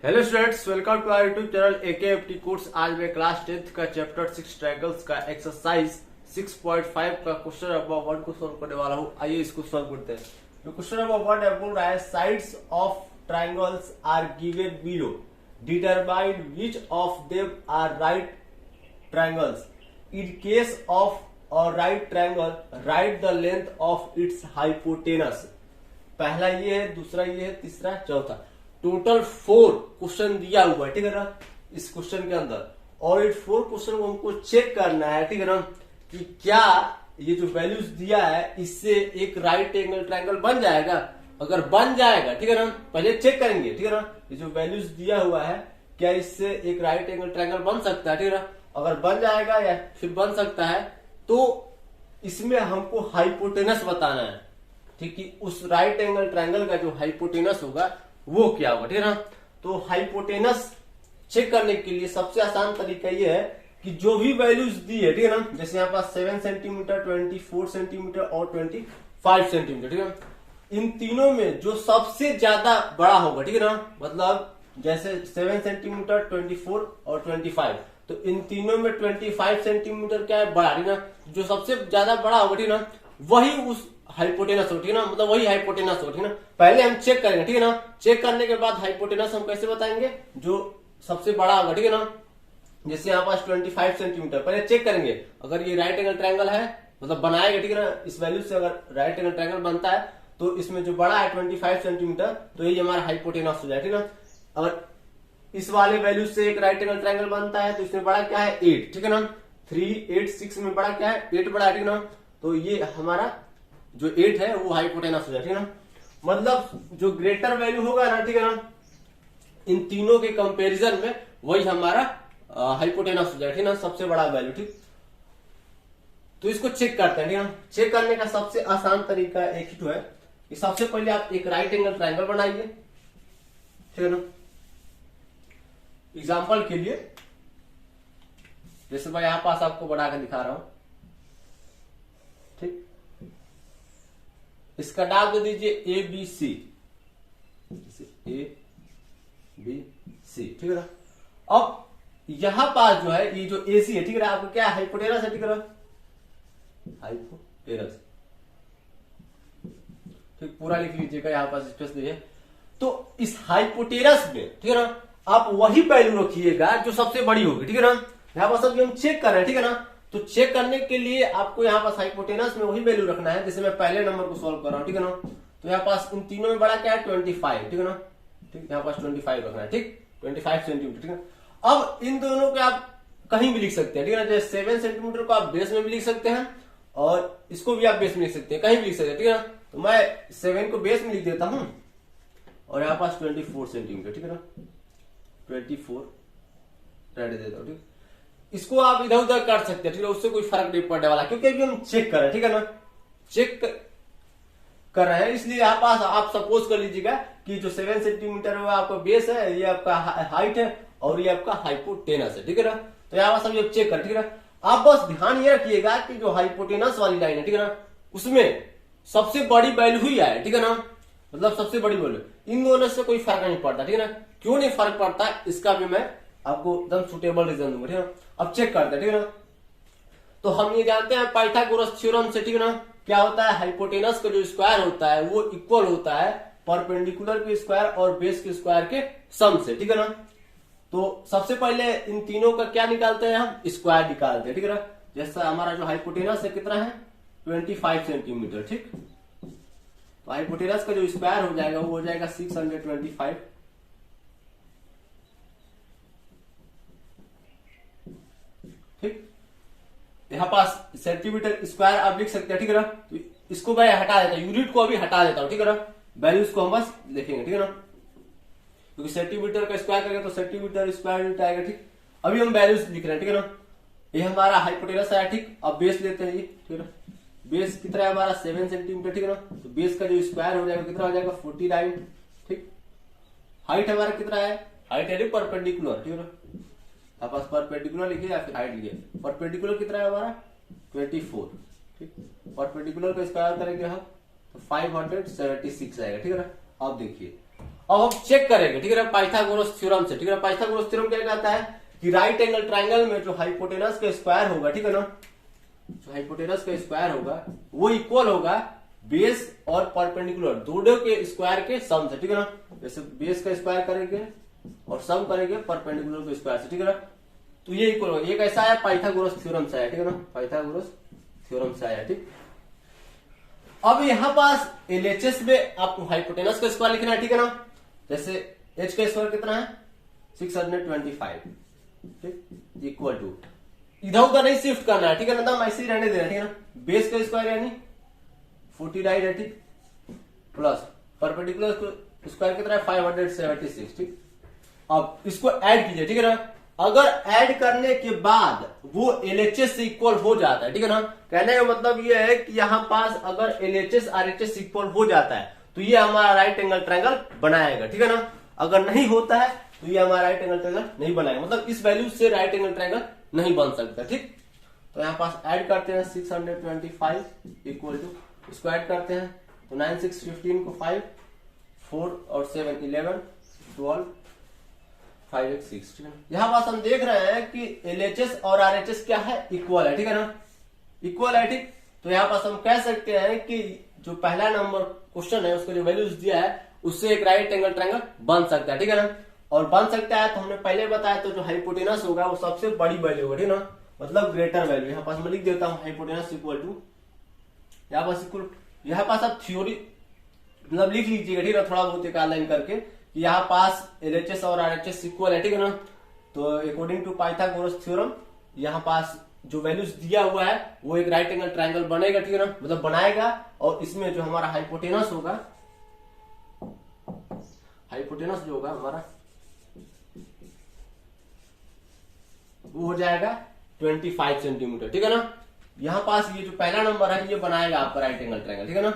Hello students, welcome to our YouTube channel AKFT course. आज मैं class 10th का chapter 6 triangles का exercise 6.5 का क्वेश्चन नंबर 1 को सोल्व करने वाला हूँ। आइए इसको सोल्व करते हैं। तो क्वेश्चन नंबर 1 है, बोल रहा है sides of triangles are given below, determine which of them are right triangles. In case of a right triangle write the length of its hypotenuse. पहला ये है, दूसरा ये है, तीसरा, चौथा। टोटल 4 क्वेश्चन दिया हुआ है, ठीक है ना, इस क्वेश्चन के अंदर। और इस 4 क्वेश्चन को हमको चेक करना है, ठीक है ना, कि क्या ये जो वैल्यूज दिया है इससे एक राइट एंगल ट्रायंगल बन जाएगा। अगर बन जाएगा, ठीक है ना, पहले चेक करेंगे, ठीक है ना, ये जो वैल्यूज दिया हुआ है क्या इससे एक राइट एंगल ट्रायंगल बन सकता है, ठीक है ना। अगर बन जाएगा या फिर बन सकता है तो इसमें हमको हाइपोटेनस बताना है, ठीक, कि उस राइट एंगल ट्रायंगल का जो हाइपोटेनस होगा वो क्या होगा, ठीक है ना। तो हाइपोटेनस चेक करने के लिए सबसे आसान तरीका ये है कि जो भी वैल्यूज दी है, ठीक है ना, जैसे यहाँ पास 7 सेंटीमीटर, 24 सेंटीमीटर और 25 सेंटीमीटर, ठीक है, इन तीनों में जो सबसे ज्यादा बड़ा होगा, ठीक है ना, मतलब जैसे 7 सेंटीमीटर, 24 और 25, तो इन तीनों में 25 सेंटीमीटर क्या है, बड़ा, ठीक है ना। जो सबसे ज्यादा बड़ा होगा, ठीक है ना, वही उस हाइपोटेनस हो, ठीक है ना, मतलब वही हाइपोटेनस हो, ठीक है ना। पहले हम चेक करेंगे, ठीक है ना। चेक करने के बाद हाइपोटेनस हम कैसे बताएंगे, जो सबसे बड़ा होगा, ठीक है ना। जैसे यहाँ पास 25 सेंटीमीटर, पहले चेक करेंगे अगर ये राइट एंगल ट्रायंगल है, मतलब बनाएगा, ठीक है ना। इस वैल्यू से अगर राइट एंगल ट्रायंगल बनता है तो इसमें जो बड़ा है 25 सेंटीमीटर, तो ये हमारा हाइपोटेनस हो जाए, ठीक है ना। अगर इस वाले वैल्यू से एक राइट एंगल ट्रायंगल बनता है तो इसमें बड़ा क्या है, 8, ठीक है ना। 3, 8, 6 में बड़ा क्या है, 8 बड़ा है, ठीक है ना। तो ये हमारा जो 8 है वो हाइपोटेनस हो जाए, ठीक है ना। मतलब जो ग्रेटर वैल्यू होगा ना, ठीक है ना, इन तीनों के कंपैरिजन में वही हमारा हाइपोटेनस हो जाए, ठीक है ना, सबसे बड़ा वैल्यू, ठीक। तो इसको चेक करते हैं, ठीक है ना। चेक करने का सबसे आसान तरीका एक ही तो है कि सबसे पहले आप एक राइट एंगल ट्रायंगल बनाइए, ठीक है ना। एग्जाम्पल के लिए जैसे मैं यहां पास आपको बना के दिखा रहा हूं, ठीक। इसका नाम दे दीजिए ABC, ABC, ठीक है ना। अब यहां पास जो है ये जो AC है, ठीक है, आपको क्या हाइपोटेनस है, ठीक है, हाइपोटेनस, ठीक, पूरा लिख लीजिएगा, यहां पास स्पेस नहीं है। तो इस हाइपोटेनस में, ठीक है ना, आप वही वैल्यू रखिएगा जो सबसे बड़ी होगी, ठीक है ना। यहां पास अभी हम चेक कर रहे हैं, ठीक है ना। तो चेक करने के लिए आपको यहाँ पास हाइपोटेनस में वही वैल्यू रखना है जैसे मैं पहले नंबर को सॉल्व कर रहा हूँ, ठीक है ना। तो यहाँ पास इन तीनों में बड़ा क्या है, 25, ठीक है ना, ठीक, यहाँ पास 25 रखना है, ठीक, 25 सेंटीमीटर, ठीक है। अब इन दोनों को आप कहीं भी लिख सकते हैं, ठीक है ना। जैसे 7 सेंटीमीटर को आप बेस में भी लिख सकते हैं और इसको भी आप बेस में लिख सकते हैं, कहीं भी लिख सकते हैं, ठीक है ना। तो मैं 7 को बेस में लिख देता हूं और यहाँ पास 24 सेंटीमीटर, ठीक है ना, 24 रहने देता हूँ, ठीक। इसको आप इधर उधर कर सकते हैं, ठीक है, उससे कोई फर्क नहीं पड़ने वाला, क्योंकि अभी हम चेक कर रहे हैं, ठीक है ना। चेक कर रहे हैं, इसलिए यहाँ पास आप सपोज कर लीजिएगा कि जो 7 सेंटीमीटर है वो आपका बेस है, ये आपका हाइट है और ये आपका हाइपोटेनस है, ठीक है ना। तो यहाँ पास हम चेक कर, ठीक है ना। आप बस ध्यान ये रखिएगा कि जो हाइपोटेनस वाली लाइन है, ठीक है ना, उसमें सबसे बड़ी वैल्यू ही आए, ठीक है ना, मतलब सबसे बड़ी वैल्यू। इन दोनों से कोई फर्क नहीं पड़ता, ठीक है ना। क्यों नहीं फर्क पड़ता, इसका भी मैं आपको एकदम सुटेबल रीजन दूंगा, ठीक है ना। अब चेक करते हैं, ठीक है ना। तो हम ये जानते हैं पाइथागोरस थ्योरम से, ठीक है ना, क्या होता है, हाइपोटेनस का जो स्क्वायर होता है वो इक्वल होता है परपेंडिकुलर के स्क्वायर और बेस के स्क्वायर के सम से, ठीक है ना। तो सबसे पहले इन तीनों का क्या निकालते हैं, हम स्क्वायर निकालते हैं, ठीक है ना। जैसा हमारा जो हाइपोटेनस है कितना है, 25 सेंटीमीटर, ठीक। तो हाइपोटेनस का जो स्क्वायर हो जाएगा वो हो जाएगा 625, ठीक। यहाँ पास सेंटीमीटर स्क्वायर आप लिख सकते हैं, ठीक है ना। तो इसको मैं हटा देता हूँ, यूनिट को अभी हटा देता हूँ, ठीक है ना। वैल्यूज को हम बस लिखेंगे, ठीक है ना, क्योंकि सेंटीमीटर का स्क्वायर करेंगे तो सेंटीमीटर स्क्वायर यूनिट आएगा, ठीक। अभी हम वैल्यूज लिख रहे हैं, ठीक है ना। ये हमारा हाइपोटेनस है, ठीक। अब बेस लेते हैं ये, ठीक है ना। बेस कितना है हमारा 7 सेंटीमीटर, ठीक है ना। तो बेस का जो स्क्वायर हो जाएगा कितना हो जाएगा 49, ठीक। हाइट हमारा कितना है, हाइट है परपेंडिकुलर, ठीक है ना। आप परपेंडिकुलर लिखिए या फिर हाइट लिखिए। परपेंडिकुलर कितना है हमारा 24, ठीक। परपेंडिकुलर का स्क्वायर करेंगे हम तो 576 आएगा, ठीक है ना। अब देखिए अब हम चेक करेंगे, ठीक है, पाइथागोरस थ्योरम से। ठीक है, पाइथागोरस थ्योरम क्या कहता है कि राइट एंगल ट्रायंगल में जो हाइपोटेनस का स्क्वायर होगा, ठीक है ना, जो हाइपोटेनस का स्क्वायर होगा वो इक्वल होगा बेस और परपेंडिकुलर दोनों के स्क्वायर के सम से। ठीक है ना, जैसे बेस का स्क्वायर करेंगे और सम करेंगे परपेंडिकुलर के स्क्वायर से। ठीक है ना, तो ये इक्वल होगा। ये कैसा है, पाइथागोरस थ्योरम से आया। ठीक है ना, पाइथागोरस थ्योरम से आया। ठीक, अब यहां पास एलएचएस में आपको हाइपोटेनस का स्क्वायर लिखना है। ठीक है ना, जैसे एच का स्क्वायर कितना है 625, ठीक, इक्वल टू, इधर उधर नहीं शिफ्ट करना है। ठीक है ना, ऐसे ही रहने देना। ठीक है ना, बेस का स्क्वायर यानी 49 है, ठीक, प्लस परपेंडिकुलर स्क्वायर कितना है 576। ठीक, अब इसको ऐड कीजिए। ठीक है ना, अगर ऐड करने के बाद वो एलएचएस से इक्वल हो जाता है, ठीक है ना, कहने का मतलब ये है कि यहां पास अगर एलएचएस आरएचएस इक्वल हो जाता है तो ये हमारा राइट एंगल ट्रायंगल बनाएगा। ठीक है ना, अगर नहीं होता है तो ये हमारा राइट एंगल ट्रायंगल नहीं बनाएगा, मतलब इस वैल्यू से राइट एंगल ट्रायंगल नहीं बन सकता। ठीक, तो यहाँ पास ऐड करते हैं 625 इक्वल टू, इसको ऐड करते हैं तो 9 6 15 को 5 4 और 7 11 12 5 8 6। ठीक है, यहाँ पास हम देख रहे हैं कि एलएचएस और आरएचएस क्या है, इक्वल है। ठीक है ना, इक्वल है। ठीक, तो यहाँ पास हम कह सकते हैं कि जो पहला नंबर क्वेश्चन है उसको जो वैल्यूज दिया है उससे एक राइट एंगल ट्रायंगल बन सकता है। ठीक है ना, और बन सकता है तो हमने पहले बताया, तो जो हाइपोटेनस होगा वो सबसे बड़ी वैल्यू होगा। ठीक है ना, मतलब ग्रेटर वैल्यू। यहाँ पास मैं लिख देता हूँ हाइपोटेनस इक्वल टू, यहाँ पास इक्वल, यहाँ पास आप थ्योरी मतलब लिख लीजिएगा। ठीक है, थोड़ा बहुत एक लाइन करके कि यहाँ पास एलएचएस और आरएचएस इक्वल है। ठीक है ना, तो अकॉर्डिंग टू पाइथागोरस थ्योरम यहाँ पास जो वैल्यूज दिया हुआ है वो एक राइट एंगल ट्रायंगल बनेगा। ठीक है ना, मतलब बनाएगा, और इसमें जो हमारा हाइपोटेनस होगा, हाइपोटेनस जो होगा हमारा वो हो जाएगा 25 सेंटीमीटर। ठीक है ना, यहाँ पास ये जो पहला नंबर है ये बनाएगा आपका राइट एंगल ट्रायंगल। ठीक है ना,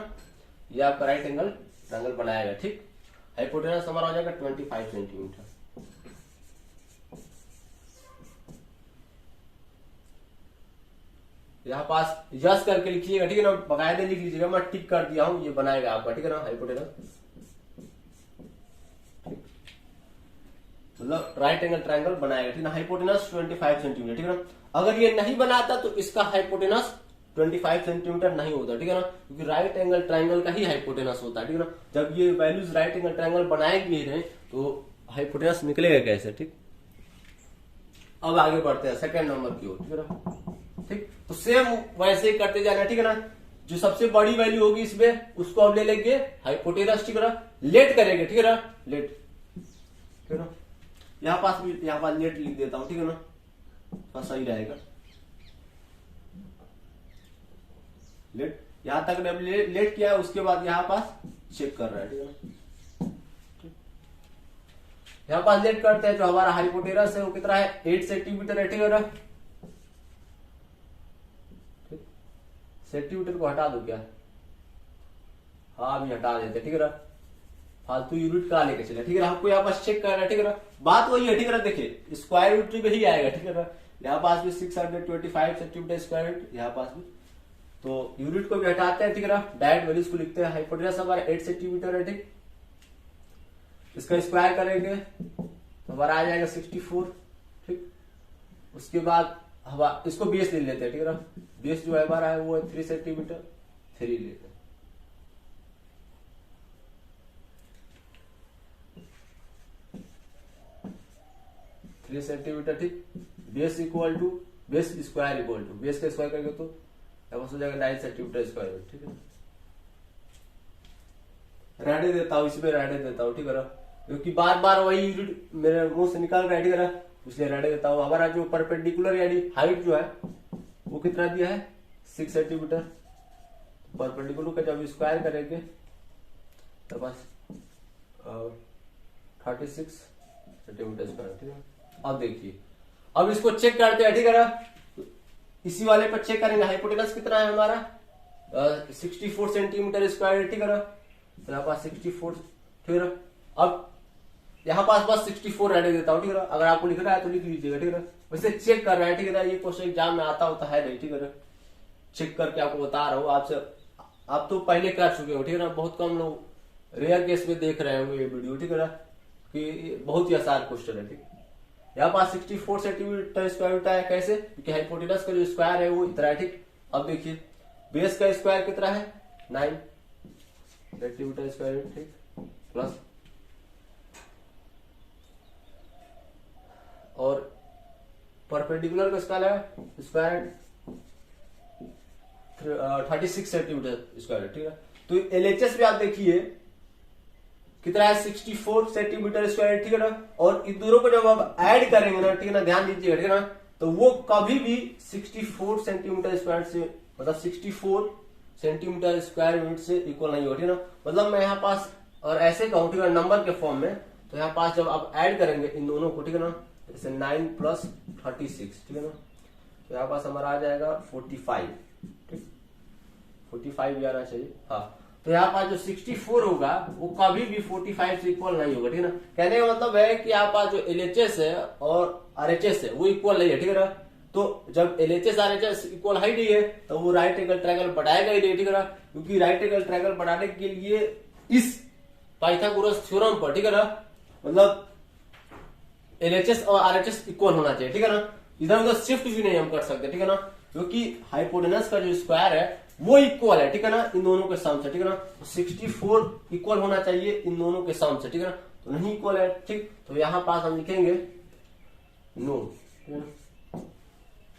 ये आपका राइट एंगल ट्रायंगल बनाएगा। ठीक, हाइपोटेनस हमारा हो जाएगा 25 सेंटीमीटर। यहाँ पास यस करके लिखिएगा। ठीक है ना, बकायदे लिख लीजिएगा, मैं टिक कर दिया हूं, ये बनाएगा आपका। ठीक है ना, हाइपोटेनस मतलब राइट एंगल ट्रायंगल बनाएगा। ठीक है ना, हाइपोटेनस 25 सेंटीमीटर। ठीक है ना, अगर ये नहीं बनाता तो इसका हाइपोटेनस 25 सेंटीमीटर नहीं होता। ठीक है ना, क्योंकि राइट एंगल ट्रायंगल का ही हाइपोटेनस होता है। ठीक है ना, जब ये वैल्यूज राइट एंगल ट्रायंगल बनाएगी नहीं तो हाइपोटेनस निकलेगा कैसे। ठीक, अब आगे बढ़ते हैं सेकंड नंबर की ओर। ठीक है ना, ठीक, तो सेम वैसे ही करते जाना। ठीक है ना, जो सबसे बड़ी वैल्यू होगी इसमें उसको हम ले लेंगे हाइपोटेनस। ठीक है ना, लेट करेंगे। ठीक है ना, लेट, ठीक है ना, यहाँ पास भी यहाँ पास लेट लिख देता हूं। ठीक है ना, थोड़ा सही रहेगा। लेट, यहां तक लेट किया है, उसके बाद यहाँ पास चेक कर रहा है। ठीक है ना, यहाँ पास लेट करते हैं, जो हमारा हाइपोटेनस है वो कितना है 8 सेंटीमीटर है। ठीक है ना, सेंटीमीटर को हटा दो क्या, हाँ अभी हटा देते। ठीक है ना, फालतू यूनिट कहाँ लेके चले। ठीक है, हमको यहाँ पास चेक करना है। ठीक है ना, बात वही है। ठीक है ना, देखिए स्क्वायर रूट में ही आएगा। ठीक है ना, यहाँ पास भी 625 सेंटीमीटर स्क्वायर रूट, यहाँ पास भी, तो यूनिट को भी हटाते हैं। ठीक है ना, डायरेक्ट वैल्यूज को लिखते हैं। हाइपोटेनस हमारा 8 सेंटीमीटर है। ठीक, इसका स्क्वायर करेंगे तो हमारा आ जाएगा 64। ठीक, उसके बाद हम इसको बेस ले लेते हैं। ठीक है ना, बेस जो है हमारा है वो है 3 सेंटीमीटर, 3 लेते हैं। सेंटीमीटर। ठीक, base equal to base square equal to base का स्क्वायर करेंगे तो हो जाएगा 9 सेंटीमीटर स्क्वायर। ठीक है, रहने देता हूँ, इसमें रहने देता हूँ। ठीक है ना, क्योंकि बार बार वही यूनिट मेरे मुंह से निकाल रहा है। ठीक है ना, इसलिए रहने देता हूँ। हमारा जो परपेंडिकुलर यानी हाइट जो है वो कितना दिया है 6 सेंटीमीटर। परपेंडिकुलर का जब स्क्वायर करेंगे तो बस 36 सेंटीमीटर स्क्वायर। ठीक है, अब देखिए, अब इसको चेक करते हैं। ठीक है ना, इसी वाले पर चेक करेंगे। हाइपोटेनस कितना है हमारा 64 सेंटीमीटर स्क्वायर। ठीक है ना, तो यहाँ पास 64। ठीक है ना, अब यहाँ पास बस 64 रहने देता हूँ। ठीक है ना, अगर आपको लिखना है तो लिख लीजिएगा। ठीक है ना, वैसे चेक कर रहा है। ठीक है ना, ये क्वेश्चन एग्जाम में आता होता है नहीं। ठीक है ना, चेक करके आपको बता रहा हूँ। आपसे आप तो पहले कर चुके हो। ठीक है ना, बहुत कम लोग रेयर केस में देख रहे होंगे ये वीडियो, ठीक है ना, कि बहुत ही आसान क्वेश्चन है। ठीक, यहाँ पास 64 सेंटीमीटर स्क्वायर रूट आया, कैसे, क्योंकि हाइपोटेनस का जो स्क्वायर है वो इतना है। ठीक, अब देखिए बेस का स्क्वायर कितना है 9 सेंटीमीटर स्क्वायर रूट, ठीक, प्लस और परपेंडिकुलर का स्क्वायर 36 सेंटीमीटर स्क्वायर, ठीक है। तो एलएचएस भी आप देखिए कितना है 64 सेंटीमीटर स्क्वायर, ठीक है ना, और इन दोनों को जब आप ऐड करेंगे ना, ठीक है ना, ध्यान दीजिएगा, ठीक है ना, तो वो कभी भी 64 सेंटीमीटर स्क्वायर से, मतलब 64 सेंटीमीटर स्क्वायर यूनिट से इक्वल नहीं होगा, ठीक है ना। मतलब मैं यहाँ पास और ऐसे कहूँ, ठीक है, नंबर के फॉर्म में, तो यहाँ पास जब आप ऐड करेंगे इन दोनों को, ठीक है ना, जैसे 9 प्लस 36, ठीक है ना, तो यहाँ पास हमारा आ जाएगा 45, ठीक, 45 भी आना चाहिए, हाँ। तो यहाँ पास जो 64 होगा वो कभी भी 45 से इक्वल नहीं होगा, ठीक है ना। कहने का मतलब है कि यहाँ पास जो एलएचएस है और आरएचएस है वो इक्वल नहीं है, ठीक है ना। तो जब एलएचएस आरएचएस इक्वल है नहीं है तो वो राइट एंगल ट्रायंगल बनाएगा ही नहीं, ठीक है ना, क्योंकि राइट एंगल ट्रायंगल बनाने के लिए इस पाइथागोरस थ्योरम पर, ठीक है ना, मतलब एलएचएस और आरएचएस इक्वल होना चाहिए, ठीक है ना। इधर उधर शिफ्ट भी नहीं हम कर सकते, ठीक है ना, क्योंकि हाइपोटेनस का जो स्क्वायर है वो इक्वल है, ठीक है ना, इन दोनों के सम से, ठीक है ना। तो 64 इक्वल होना चाहिए इन दोनों के सम से, ठीक है ना, तो नहीं इक्वल है, ठीक। तो यहाँ पास हम लिखेंगे नो,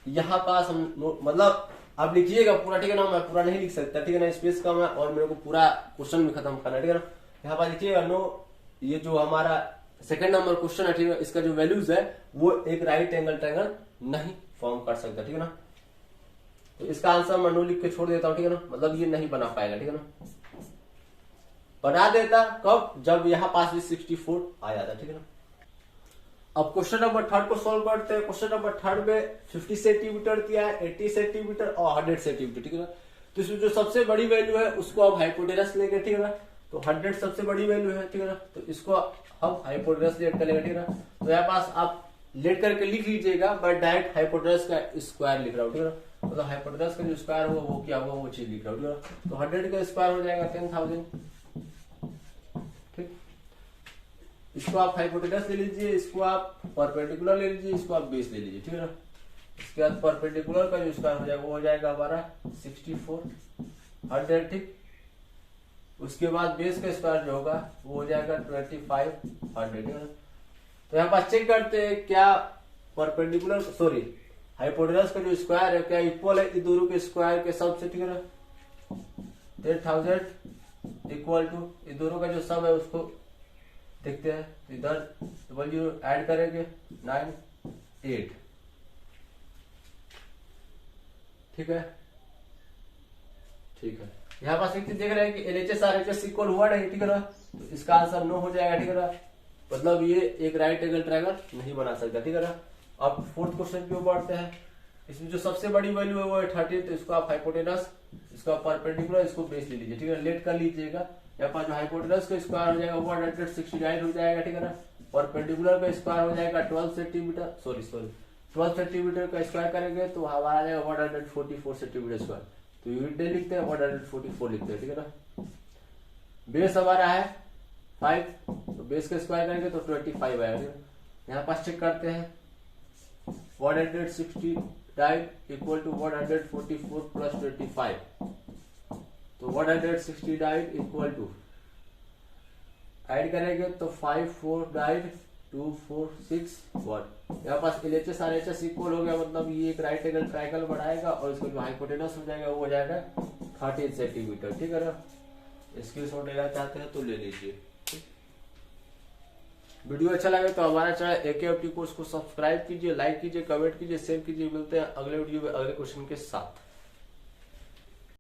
यहाँ पास हम नो, मतलब आप लिखिएगा पूरा, ठीक है ना, मैं पूरा नहीं लिख सकता, ठीक है ना, स्पेस कम है और मेरे को पूरा क्वेश्चन भी खत्म करना, ठीक है ना। यहाँ पास लिखिएगा नो, ये जो हमारा सेकंड नंबर क्वेश्चन है, ठीक है, इसका जो वैल्यूज है वो एक राइट एंगल ट्रायंगल नहीं फॉर्म कर सकता, ठीक है ना। तो इसका आंसर मैं नो लिख के छोड़ देता हूं, ठीक है ना, मतलब ये नहीं बना पाएगा, ठीक है ना। बना देता कब, जब यहाँ पास भी 64 आ जाता, ठीक है ना। अब क्वेश्चन नंबर 3 को सोल्व करते हैं। क्वेश्चन नंबर 3 में 50 सेंटीमीटर दिया है, 80 सेंटीमीटर और 100 सेंटीमीटर, ठीक है ना। तो इसमें जो सबसे बड़ी वैल्यू है उसको आप हाइपोटेनस लेंगे, ठीक है ना। तो 100 सबसे बड़ी वैल्यू है, ठीक है ना, तो इसको हम हाइपोटेनस लेट कर लेंगे, ठीक है ना। तो यहाँ पास आप लेट करके लिख लीजिएगा, बट डायरेक्ट हाइपोटेनस का स्क्वायर लिख रहा हूँ, ठीक है ना। मतलब हाइपोटेनस का जो स्क्वायर हुआ वो क्या हुआ वो चीज लिख रहा हूँ, ठीक है। तो 100 का स्क्वायर हो जाएगा 10,000, ठीक। इसको आप हाइपोटेनस ले लीजिए, इसको आप परपेंडिकुलर ले लीजिए, इसको आप बेस ले लीजिए, ठीक है ना। इसके बाद परपेंडिकुलर का जो स्क्वायर हो जाएगा वो हो जाएगा हमारा 64 100, ठीक। उसके बाद बेस का स्क्वायर जो होगा वो हो जाएगा 2500। तो यहाँ पास चेक करते हैं क्या परपेंडिकुलर सॉरी हाइपोटेनस का जो स्क्वायर है क्या इक्वल है इन दोनों के स्क्वायर के सम से, ठीक है ना। 10,000 इक्वल टू इन दोनों का जो सम है उसको देखते हैं। इधर डबल जीरो ऐड करेंगे 9 8, ठीक है, ठीक है। यहाँ पास एक चीज देख रहे हैं कि एलएचएस आरएचएस इक्वल हुआ नहीं, ठीक है ना, तो इसका आंसर नो हो जाएगा, ठीक है ना। मतलब ये एक राइट एंगल ट्रायंगल नहीं बना सकता, ठीक है ना। अब फोर्थ क्वेश्चन क्यों बढ़ते हैं। इसमें जो सबसे बड़ी वैल्यू है वो है 30, तो इसको आप हाइपोटेनस, इसका परपेंडिकुलर, इसको बेस ले लीजिए, ठीक है, लेट कर लीजिएगा। यहाँ पर जो हाइपोटेनस का स्क्वायर हो जाएगा वो 169 हो जाएगा, ठीक है ना। परपेंडिकुलर का स्क्वायर हो जाएगा 12 सेंटीमीटर, सॉरी 12 सेंटीमीटर का स्क्वायर करेंगे तो हमारा आ जाएगा 144 सेंटीमीटर स्क्वायर। तो यूनिट डे लिखते हैं 144 लिखते हैं, ठीक है ना। बेस हमारा है 5, तो बेस का स्क्वायर करेंगे तो 25 आएगा। यहाँ पास चेक करते हैं 169 इक्वल टू 144 प्लस 25, तो 169 इक्वल टू ऐड करेंगे तो 5 4 9 2 4 6 1। यहाँ पास एलएचएस आरएचएस इक्वल हो गया, मतलब ये एक राइट एंगल ट्रायंगल बनाएगा और इसका जो हाइपोटेनस हो जाएगा वो हो जाएगा 13 सेंटीमीटर, ठीक है ना। स्क्रीनशॉट लेना चाहते हैं तो ले लीजिए। वीडियो अच्छा लगे तो हमारा चैनल एकेएफटी कोर्स को सब्सक्राइब कीजिए, लाइक कीजिए, कमेंट कीजिए, शेयर कीजिए। मिलते हैं अगले वीडियो में अगले क्वेश्चन के साथ।